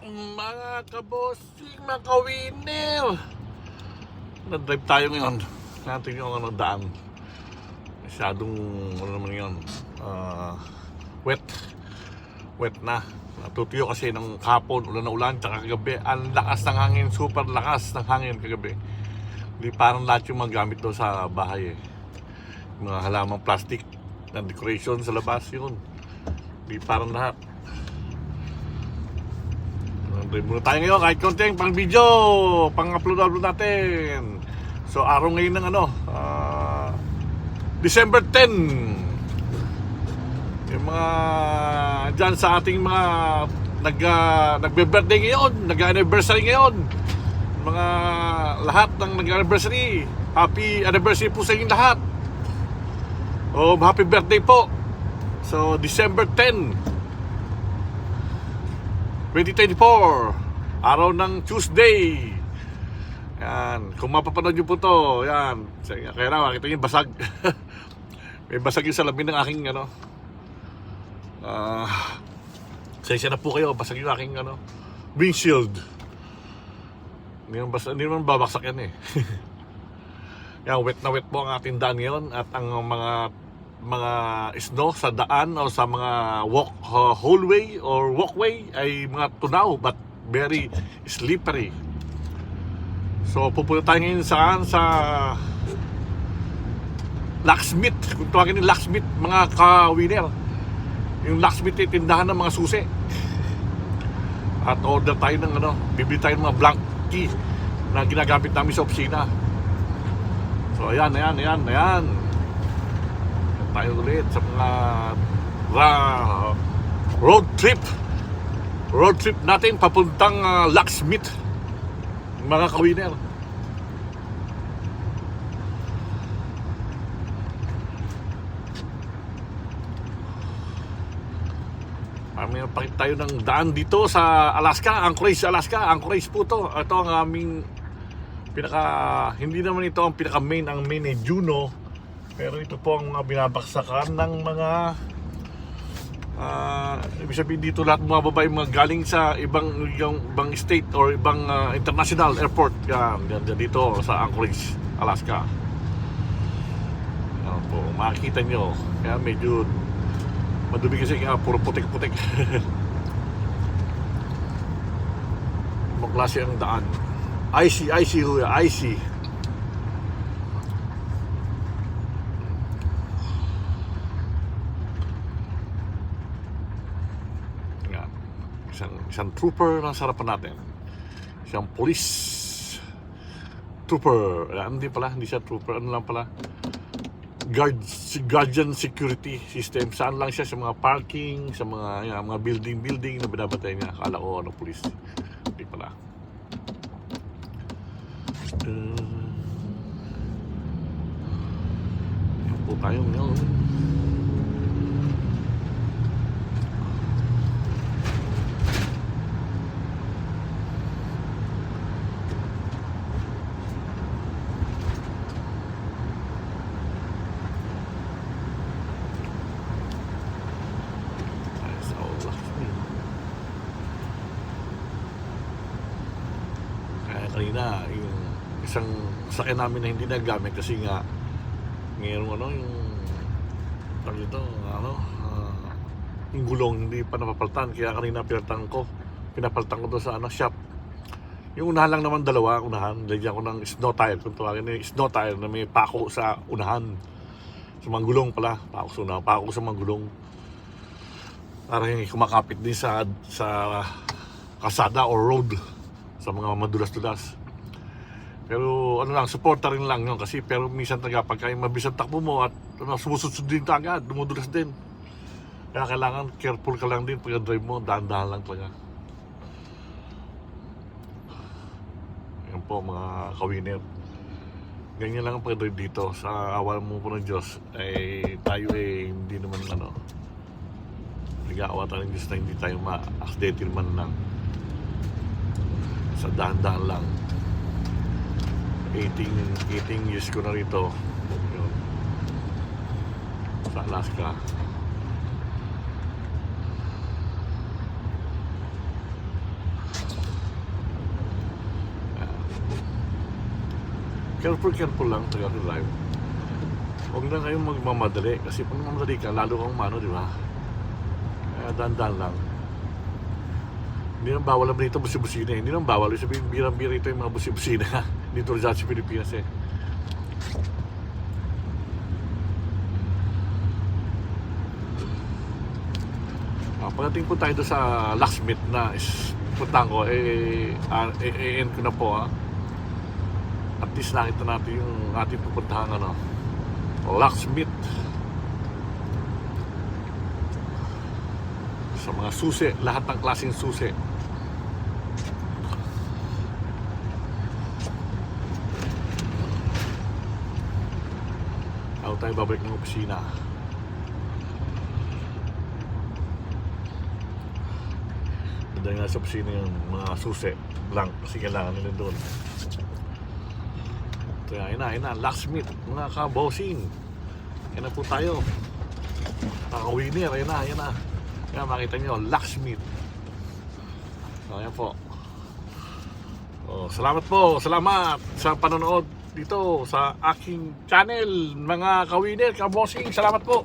Mga kabosing, mga kawinil, nag-drive tayo ngayon. Natin yung daan. Masyadong naman yun, wet na. Natutuyo kasi ng hapon, ulan na ulan, tsaka kagabi ang lakas ng hangin, super lakas ng hangin kagabi. Hindi parang lahat yung mga gamit doon sa bahay mga halamang plastic na decoration sa labas, yun hindi parang lahat. Drive muna tayo ngayon kahit konting pang video, pang upload natin. So araw ngayon ng December 10. Yung mga dyan sa ating mga nagbe-birthday ngayon, nag-anniversary ngayon, mga lahat ng nag-anniversary, happy anniversary po sa inyong lahat. Happy birthday po. So December 10, 2024, araw ng Tuesday. Yan, kung mapapanood nyo po to, yan, kaya na makita nyo basag. May basag yung salamin ng aking sensya na po kayo, basag yung aking windshield. Hindi naman babaksak yan Yan, wet na wet po ang ating daan ngayon. At ang mga snow sa daan o sa mga hallway or walkway ay mga tunaw but very slippery. So pupunta tayo ngayon sa locksmith, kung tawagin yung locksmith, mga ka-winner. Yung locksmith ay tindahan ng mga susi. At order tayo ng bibili tayo ng mga blank key na ginagamit namin sa opisina. So ayan tayo ulit sa mga road trip natin papuntang locksmith, mga kawiner. May pakita tayo ng daan dito sa Alaska, Anchorage po to. Ito ang aming hindi naman ito ang pinaka main, ang main ay Juneau. Pero ito po ang mga binabaksakan ng mga ibig sabihin dito lahat mga babae mga galing sa ibang state or ibang international airport. Yan dito sa Anchorage, Alaska. Yan po, makikita nyo. Kaya medyo madumi kasi puro putik-putik. Maklase ang daan. Icy. Isang trooper ng sarapan natin. Isang police trooper. Hindi siya trooper. Ano lang pala? Guardian security system. Saan lang siya? Sa mga parking, sa mga building na binabatay niya. Akala ko police. Hindi pala. Yan po tayo ngayon. Kanina yung isang sakyan namin na hindi nagamit kasi nga mayroong yung gulong hindi pa napapaltan, kaya kanina pinapaltan ko doon sa shop. Yung unahan lang naman, dalawa lagyan ko ng snow tire, kung tawagin yung snow tire na may pako sa unahan, sa mga gulong pala, pako sa mga gulong para hindi kumakapit din sa kalsada or road sa mga madulas-dulas. Pero suporta rin lang yun kasi pero minsan pagka mabisang takbo mo at sumusud din agad, dumudulas din. Kaya kailangan careful ka lang din pag drive mo, dahan-dahan lang talaga. Yan po mga kawiner. Ganyan lang ang pag-drive dito. Sa awa mo po ng Diyos ay tayo hindi naman nag-aawa tayo ng Diyos na hindi tayo ma-accidental man lang. Sa dahan-dahan lang. 18 years ko na rito. Yun. Sa Alaska. careful lang sa drive. Huwag na kayong magmamadali kasi pag mamadali ka, lalo kang mano, di ba? Kaya dahan-dahan lang. Hindi nang bawal naman dito busi-busina. Hindi nang bawal. Sabihin, birang-bira ito yung mga busi-busina dito sa Pilipinas eh. Pagdating po tayo doon sa locksmith na puntahan ko, end ko na po at least nakita natin yung ating pupuntahan locksmith sa mga susi, lahat ng klaseng susi. Ako tayo babalik ng opisina. Dahil nga sa opisina yung mga susi lang kasi kailangan nila doon. Kaya ayun na, locksmith, mga kabosing. Yan na po tayo. Nakaka-winner, ayun na. Kaya makita nyo, locksmith. So, ayan po. Salamat sa panonood dito sa aking channel, mga ka-winner, kabosing. Salamat po.